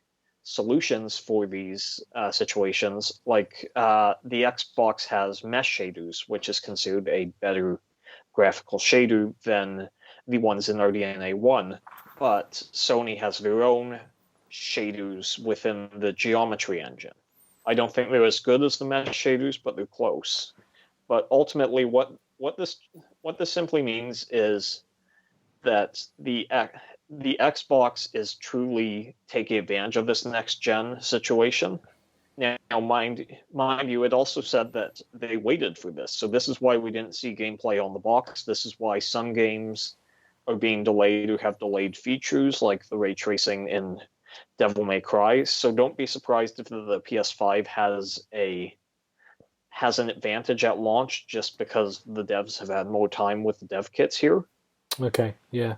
solutions for these situations. Like the Xbox has mesh shaders, which is considered a better graphical shader than the ones in RDNA1. But Sony has their own shaders within the geometry engine. I don't think they're as good as the mesh shaders, but they're close. But ultimately, what this simply means is that the Xbox is truly taking advantage of this next-gen situation. Now, mind you, it also said that they waited for this. So this is why we didn't see gameplay on the box. This is why some games are being delayed or have delayed features, like the ray tracing in Devil May Cry. So don't be surprised if the PS5 has an advantage at launch just because the devs have had more time with the dev kits here. Okay, yeah.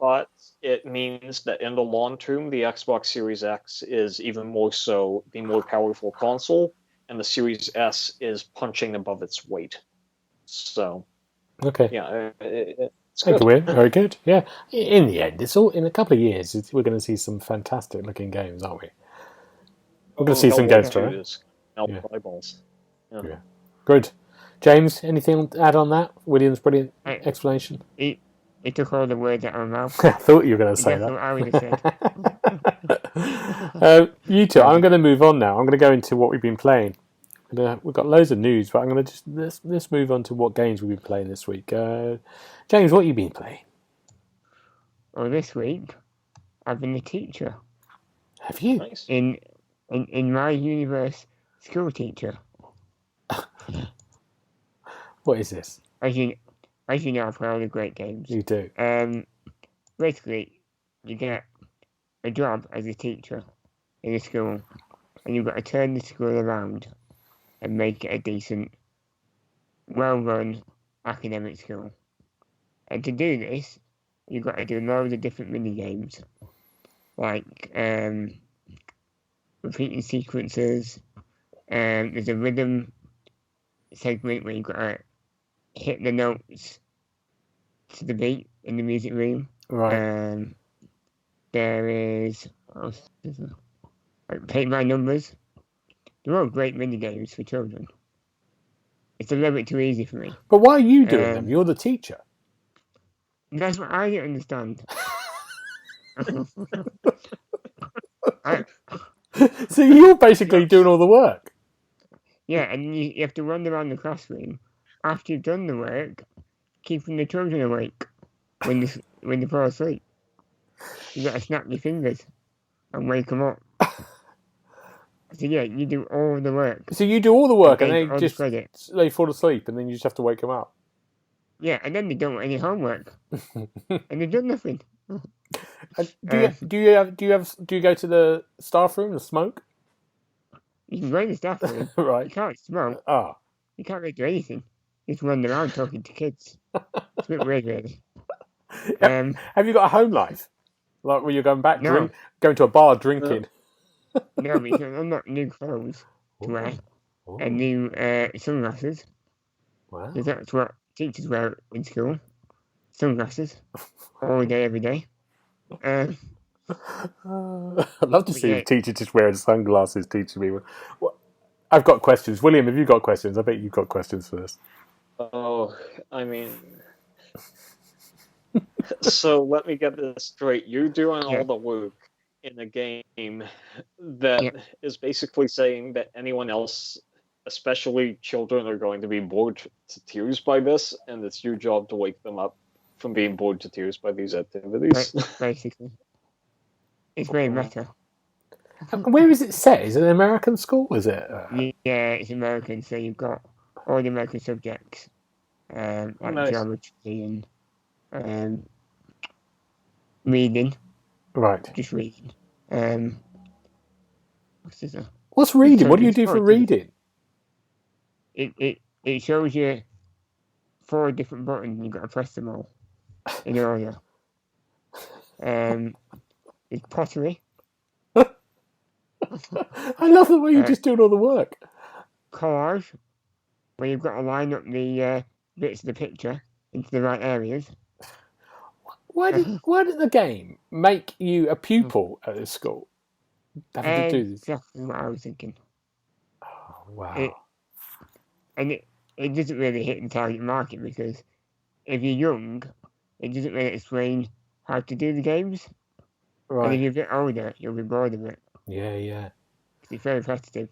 But it means that in the long term, the Xbox Series X is even more so the more powerful console, and the Series S is punching above its weight. So, okay, yeah, it's good. good. Very good. Yeah, in the end, it's all in a couple of years. We're going to see some fantastic looking games, aren't we? We're going to see some games, right? Eyeballs. Yeah. Good. James, anything to add on that? William's brilliant explanation. He took all the words out of my mouth. I thought you were going to say that. I would have said. You two, I'm going to move on now. I'm going to go into what we've been playing. We've got loads of news, but I'm going to let's move on to what games we've been playing this week. James, what have you been playing? Well, this week I've been a teacher. Have you? Nice. In my universe, school teacher. What is this? As you know, I play all the great games. You do. Basically, you get a job as a teacher in a school, and you've got to turn the school around and make it a decent, well-run academic school. And to do this, you've got to do loads of different mini games, like repeating sequences. There's a rhythm segment where you've got to hit the notes to the beat in the music room. Right. There is like paint by numbers. They're all great mini games for children. It's a little bit too easy for me. But why are you doing them? You're the teacher. That's what I don't understand. So you're basically doing all the work. Yeah, and you have to run around the classroom after you've done the work, keeping the children awake when they fall asleep. You got to snap your fingers and wake them up. So yeah, you do all the work. So you do all the work, and they fall asleep, and then you just have to wake them up. Yeah, and then they don't want any homework, and they've done nothing. Do you go to the staff room and smoke? You can go in the staff room. Right. You can't smoke. Ah. You can't really do anything. You just run around talking to kids. It's a bit weird, really. Have you got a home life? Like where you're going back, No. going to a bar, drinking? No, because I'm not new clothes to wear and new sunglasses. Wow. Because that's what teachers wear in school. Sunglasses. All day, every day. I'd love to see a teacher just wearing sunglasses teaching me. I've got questions. William, have you got questions? I bet you've got questions first. Oh, I mean... So let me get this straight. You're doing all the work in a game that is basically saying that anyone else, especially children, are going to be bored to tears by this, and it's your job to wake them up from being bored to tears by these activities. Basically. It's very meta. Where is it set? Is it an American school? Is it? Yeah, it's American, so you've got all the American subjects, like geometry and reading. Right. Just reading. What's reading? What do you do for reading? It shows you 4 different buttons and you've got to press them all in order. It's pottery. I love the way you're just doing all the work. Collage, where you've got to line up the bits of the picture into the right areas. Why did the game make you a pupil at this school? Having to do this? Exactly what I was thinking. Oh, wow. It doesn't really hit the target market because if you're young, it doesn't really explain how to do the games. Right. And if you're a bit older, you'll be bored of it. Yeah. It's very repetitive.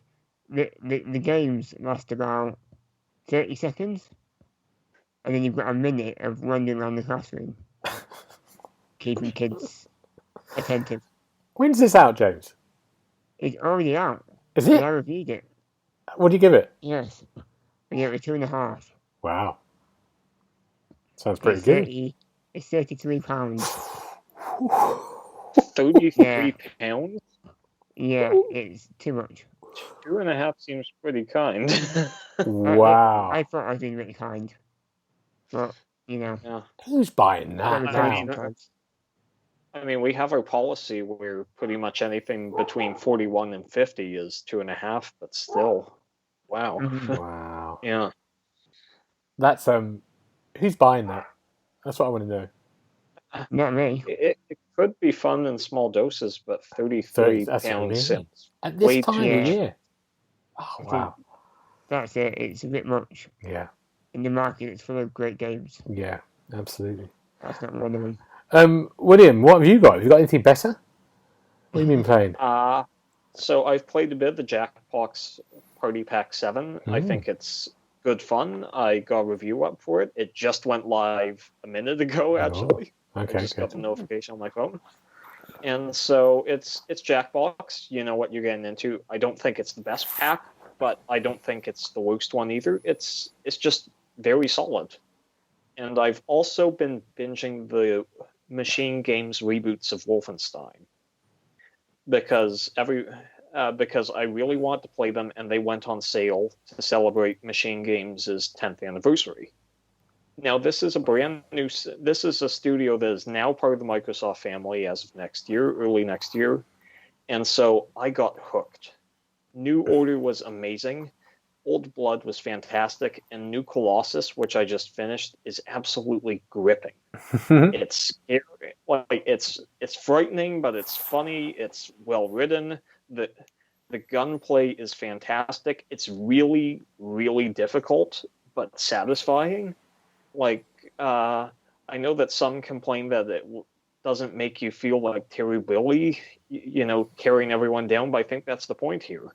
The games last about 30 seconds, and then you've got a minute of wandering around the classroom, keeping kids attentive. When's this out, James? It's already out. Is it? I reviewed it. What do you give it? Yes. I gave it 2.5. Wow. Sounds pretty good. It's £33. £33? Yeah, it's too much. 2.5 seems pretty kind. Wow. I thought I was being really kind. But, Yeah. Who's buying that? I mean, we have our policy where pretty much anything between 41 and 50 is 2.5, but still, wow. Wow. Yeah. That's who's buying that? That's what I want to know. Not me. It could be fun in small doses, but £33 seems at this time of year. Oh wow. That's it. It's a bit much. Yeah. In the market, it's full of great games. Yeah, absolutely. That's not one of them. William, what have you got? Have you got anything better? What have you been playing? So I've played a bit of the Party Pack 7. I think it's good fun. I got a review up for it. It just went live a minute ago, actually. Okay, I just got the notification on my phone. And so it's Jackbox. You know what you're getting into. I don't think it's the best pack, but I don't think it's the worst one either. It's just very solid. And I've also been binging the Machine Games reboots of Wolfenstein because I really want to play them, and they went on sale to celebrate Machine Games' 10th anniversary. Now, this is a studio that is now part of the Microsoft family as of early next year, and so I got hooked. New Order was amazing, Old Blood was fantastic, and New Colossus, which I just finished, is absolutely gripping. It's scary, it's frightening, but it's funny. It's well written. The gunplay is fantastic. It's really, really difficult, but satisfying. I know that some complain that it doesn't make you feel like Terry Billy, carrying everyone down, but I think that's the point here.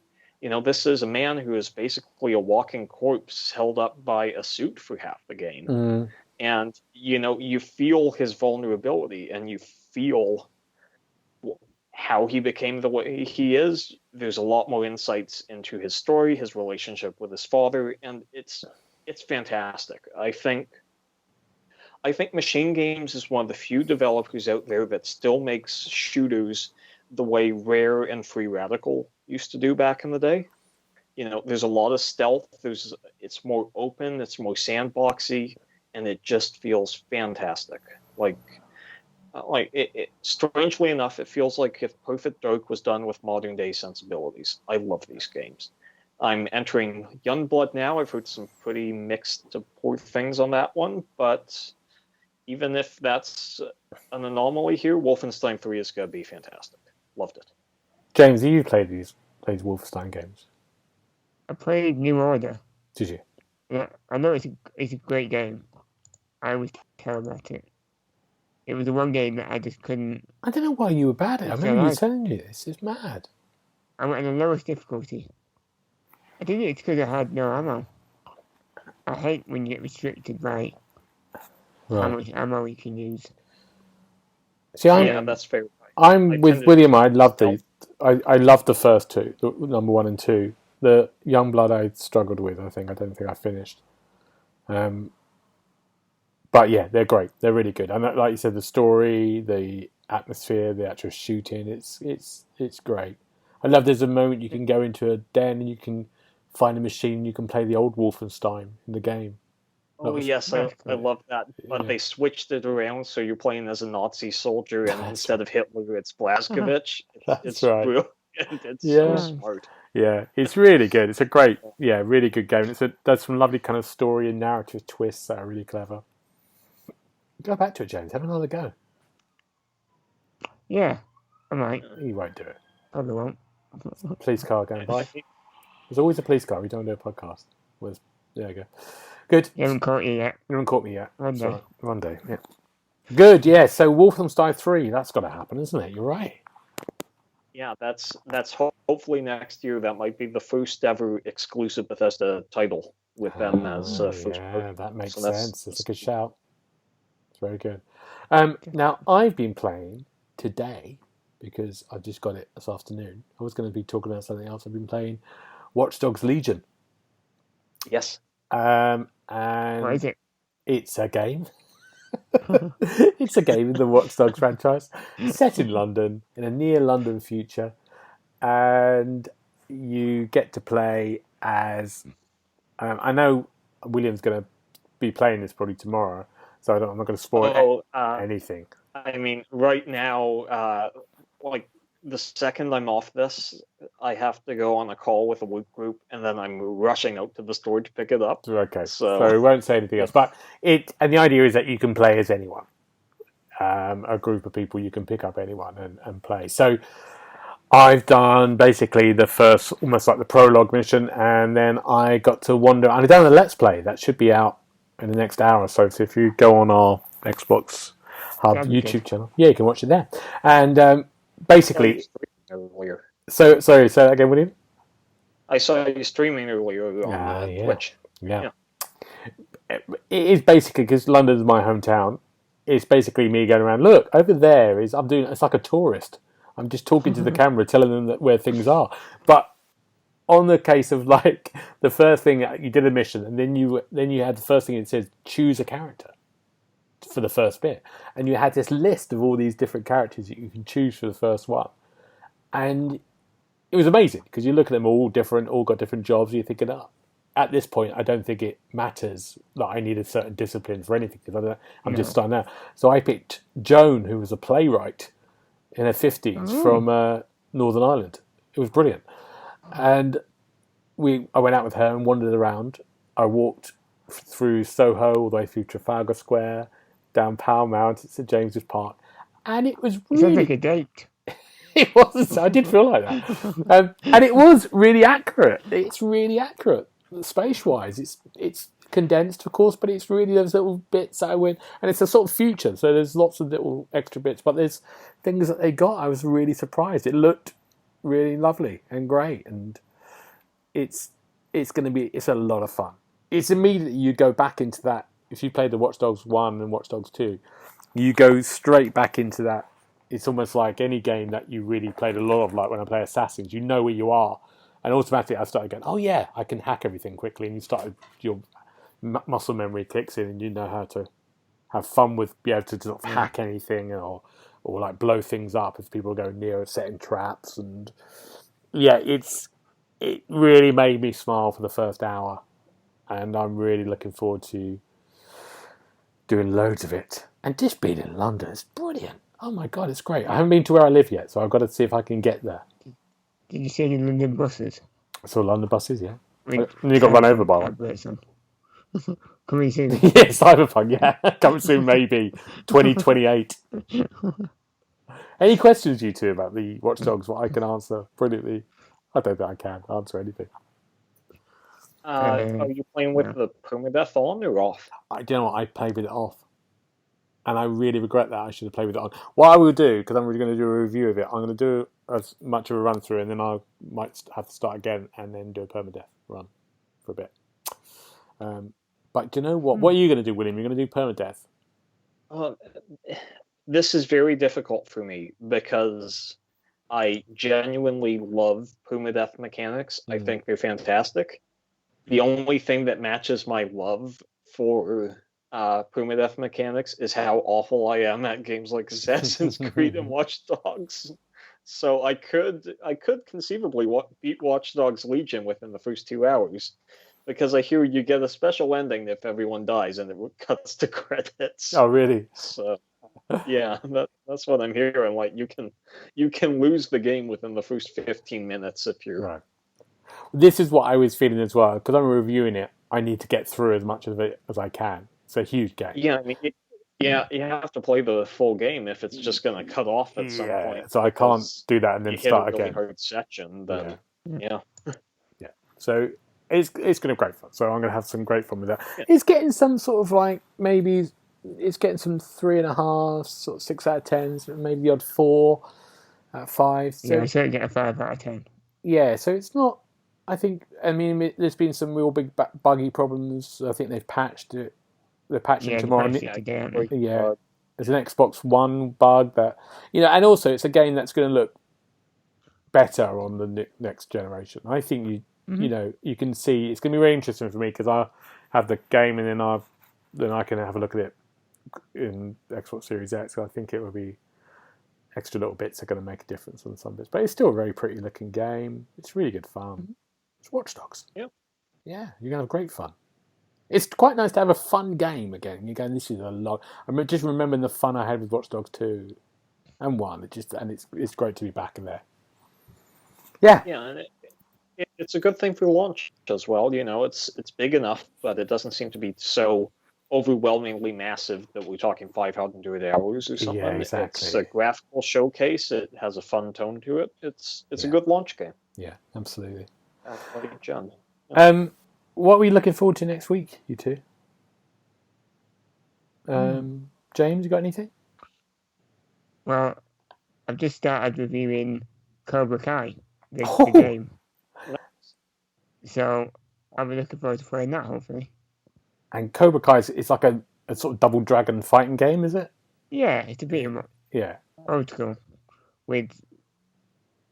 This is a man who is basically a walking corpse held up by a suit for half the game. And, you feel his vulnerability, and you feel how he became the way he is. There's a lot more insights into his story, his relationship with his father, and it's fantastic. I think Machine Games is one of the few developers out there that still makes shooters the way Rare and Free Radical used to do back in the day. There's a lot of stealth. It's more open. It's more sandboxy, and it just feels fantastic. Strangely enough, it feels like if Perfect Dark was done with modern day sensibilities. I love these games. I'm entering Youngblood now. I've heard some pretty mixed to poor things on that one, but even if that's an anomaly here, Wolfenstein 3 is going to be fantastic. Loved it. James, have you played these Wolfenstein games? I played New Order. Did you? Yeah, I know it's a great game. I was terrible at it. It was the one game that I just couldn't. I don't know why you were bad at it. I remember you telling me this. It's mad. I went on the lowest difficulty. I did it because I had no ammo. I hate when you get restricted by how much ammo you can use. See, that's fair. I'm with William. I love these. I loved the first two, the number 1 and 2. The Youngblood I struggled with. I don't think I finished. But yeah, they're great. They're really good. And like you said, the story, the atmosphere, the actual shooting, it's great. I love there's a moment you can go into a den and you can find a machine. You can play the old Wolfenstein in the game. Yes, I love that. But they switched it around, so you're playing as a Nazi soldier, and instead of Hitler, it's Blazkowicz. It's right. brilliant. It's so smart. Yeah, it's really good. It's a great, really good game. There's some lovely kind of story and narrative twists that are really clever. Go back to it, James. Have another go. Yeah, I might. You won't do it. Probably won't. Police car going by. There's always a police car. We don't do a podcast. There you go. Good. You haven't caught you yet. You haven't caught me yet. One day. Sorry. One day, yeah. Good, yeah. So Wolfenstein 3, that's got to happen, isn't it? You're right. Yeah, that's hopefully next year. That might be the first ever exclusive Bethesda title with them as first. Yeah, that makes sense. That's a good shout. It's very good. Now, I've been playing today, because I've just got it this afternoon. I was going to be talking about something else. I've been playing Watch Dogs Legion. Yes. And what is it? It's a game. It's a game in the Watch Dogs franchise, set in London, in a near London future, and you get to play as. I know William's going to be playing this probably tomorrow, so I'm not going to spoil anything. I mean, right now, the second I'm off this, I have to go on a call with a work group, and then I'm rushing out to the store to pick it up. Okay, so we won't say anything else. But the idea is that you can play as anyone. A group of people, you can pick up anyone and play. So I've done basically the first, almost like the prologue mission, and then I got to wander. I've done a Let's Play that should be out in the next hour or so. So if you go on our Xbox Hub YouTube channel, you can watch it there. And basically, so sorry, say that again, William. I saw you streaming earlier on Twitch. Yeah. It is basically, because London's my hometown, it's basically me going around, look, over there it's like a tourist. I'm just talking to the camera, telling them where things are. But on the case of like the first thing, you did a mission, and then you had the first thing it says, choose a character for the first bit. And you had this list of all these different characters that you can choose for the first one. And it was amazing, because you look at them all different, all got different jobs, and you're thinking, at this point, I don't think it matters that I need a certain discipline for anything, because I'm just starting out. So I picked Joan, who was a playwright in her 50s from Northern Ireland. It was brilliant. And I went out with her and wandered around. I walked through Soho, all the way through Trafalgar Square, down Pall Mall to St James's Park. And it was really... Sounds like a date. It was. I did feel like that. And it was really accurate. It's really accurate. Space-wise, it's condensed, of course, but it's really those little bits that I went, and it's a sort of future, so there's lots of little extra bits, but there's things that they got. I was really surprised. It looked really lovely and great, and it's a lot of fun. It's immediately you go back into that. If you play the Watch Dogs 1 and Watch Dogs 2, you go straight back into that. It's almost like any game that you really played a lot of, like when I play Assassins, you know where you are. And automatically I started going, oh yeah, I can hack everything quickly. And you started, your muscle memory kicks in, and you know how to have fun with, be able to sort of hack anything or like blow things up if people go near, setting traps. And yeah, it really made me smile for the first hour. And I'm really looking forward to doing loads of it. And just being in London is brilliant. Oh my God, it's great. I haven't been to where I live yet, so I've got to see if I can get there. Did you see any London buses? I saw London buses, yeah. And you got run over by one. Coming soon. Yeah, Cyberpunk, yeah. Coming soon, maybe 2028. Any questions, you two, about the Watch Dogs? What I can answer brilliantly? I don't think I can answer anything. Are you playing with the permadeath on or off? I don't know what, I played with it off. And I really regret that. I should have played with it on. What I will do, because I'm really going to do a review of it, I'm going to do as much of a run through, and then I might have to start again and then do a permadeath run for a bit. But do you know what? What are you going to do, William? You're going to do permadeath? This is very difficult for me because I genuinely love permadeath mechanics. I think they're fantastic. The only thing that matches my love for permadeath mechanics is how awful I am at games like Assassin's Creed and Watch Dogs. So I could conceivably beat Watch Dogs Legion within the first 2 hours, because I hear you get a special ending if everyone dies and it cuts to credits. Oh, really? So yeah, that's what I'm hearing. Like you can lose the game within the first 15 minutes if you're right. This is what I was feeling as well, because I'm reviewing it. I need to get through as much of it as I can. It's a huge game. Yeah, I mean, you have to play the full game if it's just going to cut off at some point. So I can't do that and then start again. Really hard section, then yeah. So it's going to be great fun. So I'm going to have some great fun with that. Yeah. It's getting some sort of like maybe it's getting some 3.5, sort of 6 out of 10s, maybe the odd 4 out of 5. So, yeah, I certainly get a 5 out of 10. Yeah, so it's not. I mean, there's been some real big buggy problems. I think they've patched it. They're patching tomorrow. Yeah, there's an Xbox One bug that and also it's a game that's going to look better on the next generation. I think you can see it's going to be very interesting for me, because I have the game and then I can have a look at it in Xbox Series X. So I think it will be extra little bits are going to make a difference on some bits, but it's still a very pretty looking game. It's really good fun. It's Watch Dogs. Yeah, you're going to have great fun. It's quite nice to have a fun game again. You're going, this is a lot. I'm just remembering the fun I had with Watch Dogs 2 and 1. It's great to be back in there. Yeah. Yeah, and it's a good thing for launch as well. It's big enough, but it doesn't seem to be so overwhelmingly massive that we're talking 500 hours or something. Yeah, exactly. It's a graphical showcase. It has a fun tone to it. It's a good launch game. Yeah, absolutely. John. What are we looking forward to next week, you two? James, you got anything? Well, I've just started reviewing Cobra Kai, the game. So I'll be looking forward to playing that, hopefully. And Cobra Kai is like a sort of double dragon fighting game, is it? Yeah, it's a beat 'em up, Yeah. old school, with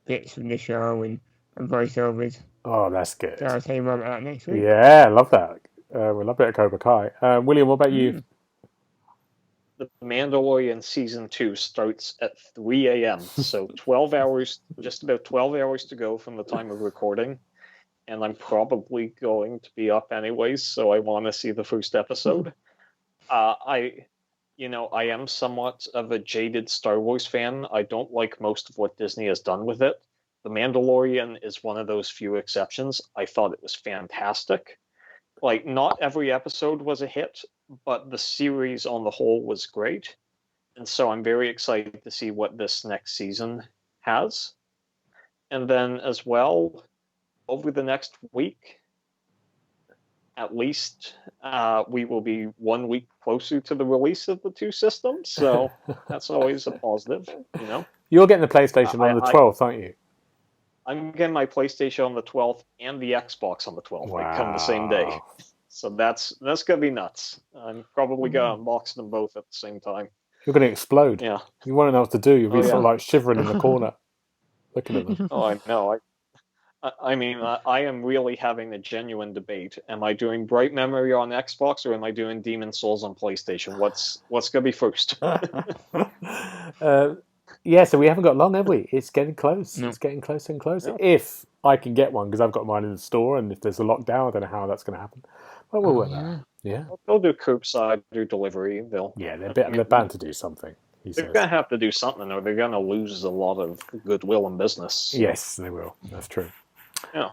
bits from the show and voiceovers. Oh, that's good. So I'll tell you more about that next week. Yeah, I love that. We love a bit of Cobra Kai. William, what about you? The Mandalorian Season 2 starts at 3 a.m. So 12 hours, just about 12 hours to go from the time of recording. And I'm probably going to be up anyways, so I want to see the first episode. I am somewhat of a jaded Star Wars fan. I don't like most of what Disney has done with it. The Mandalorian is one of those few exceptions. I thought it was fantastic. Like, not every episode was a hit, but the series on the whole was great. And so I'm very excited to see what this next season has. And then as well, over the next week, at least, we will be 1 week closer to the release of the two systems. So that's always a positive, you know. You're getting the PlayStation on the 12th, aren't you? I'm getting my PlayStation on the 12th and the Xbox on the 12th. Wow. They come the same day. So that's going to be nuts. I'm probably going to unbox them both at the same time. You're going to explode. Yeah. You won't know what to do. You'll be sort of like shivering in the corner looking at them. Oh, I know. I mean, I am really having a genuine debate. Am I doing Bright Memory on Xbox or am I doing Demon Souls on PlayStation? What's going to be first? Yeah, so we haven't got long, have we? It's getting close. No. It's getting closer and closer. No. If I can get one, because I've got mine in the store, and if there's a lockdown, I don't know how that's going to happen. But we'll work that out. Yeah. They'll do curbside or delivery. They're bound to do something. They're going to have to do something, or they're going to lose a lot of goodwill in business. Yes, they will. That's true. Yeah.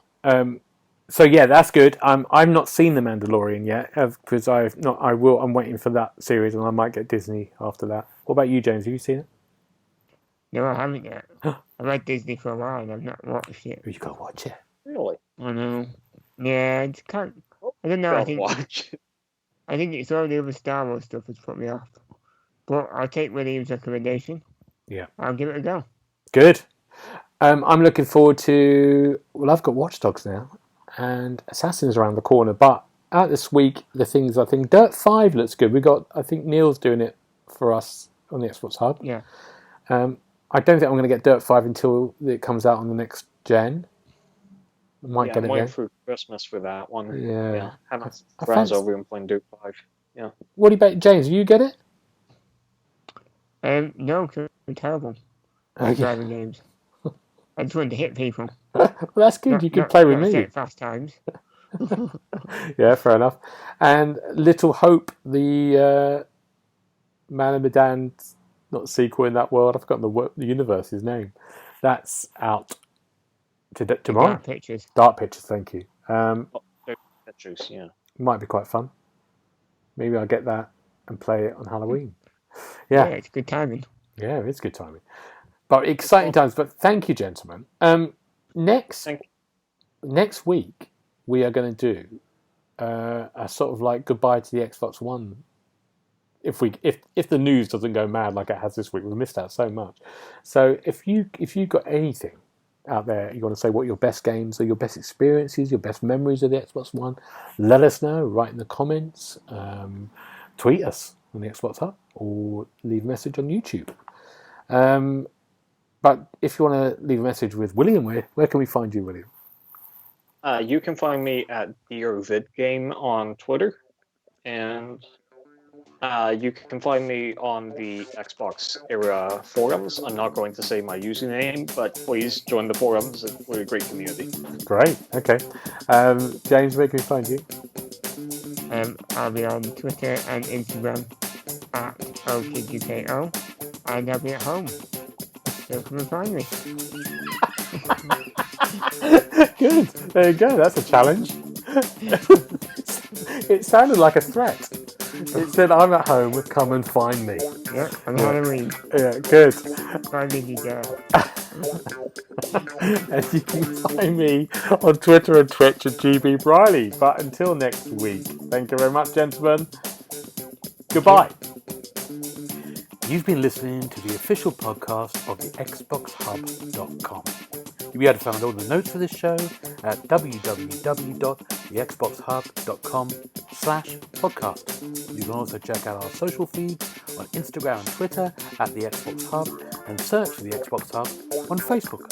So yeah, that's good. I've not seen The Mandalorian yet because I will. I'm waiting for that series, and I might get Disney after that. What about you, James? Have you seen it? No, I haven't yet. I've had Disney for a while and I've not watched it. You got to watch it. Really? I know. Yeah, I just can't. I don't know. I think it's all the other Star Wars stuff that's put me off. But I'll take William's recommendation. Yeah. I'll give it a go. Good. I'm looking forward to. Well, I've got Watch Dogs now, and Assassin's around the corner. But out this week, the things I think Dirt 5 looks good. I think Neil's doing it for us on the Xbox Hub. Yeah. I don't think I'm going to get Dirt 5 until it comes out on the next gen. I might get it waiting then. for Christmas for that one. Yeah. Having friends over and playing Dirt 5. Yeah. What about James? You get it? No, because I'm terrible at driving games. I just wanted to hit people. Well, that's good. You can play with me. Fast times. Yeah, fair enough. And Little Hope, the Man of Medan, not sequel in that world. I've forgotten the universe's name. That's out tomorrow. Dark Pictures. Dark Pictures, thank you. Dark Pictures, yeah. Might be quite fun. Maybe I'll get that and play it on Halloween. Yeah, it's good timing. Yeah, it's good timing. But exciting times. But thank you, gentlemen. Next week, we are going to do a sort of like goodbye to the Xbox One. If the news doesn't go mad like it has this week, we've missed out so much. So if you've got anything out there, you want to say what your best games or your best experiences, your best memories of the Xbox One, let us know. Write in the comments, tweet us on the Xbox Hub, or leave a message on YouTube. But if you want to leave a message with William, where can we find you, William? You can find me at DRVidGame on Twitter, and you can find me on the Xbox Era forums. I'm not going to say my username, but please join the forums. We're a great community. Great. Okay. James, where can we find you? I'll be on Twitter and Instagram at OKGKO, and I'll be at home. So come and find me. Good. There you go. That's a challenge. It sounded like a threat. It said, "I'm at home. Come and find me." Yeah, on Halloween. Yeah, good. Find me, girl. And you can find me on Twitter and Twitch at GB Briley. But until next week, thank you very much, gentlemen. Goodbye. You've been listening to the official podcast of TheXboxHub.com. You'll be able to find all the notes for this show at www.thexboxhub.com/podcast. You can also check out our social feeds on Instagram and Twitter at The Xbox Hub, and search for The Xbox Hub on Facebook.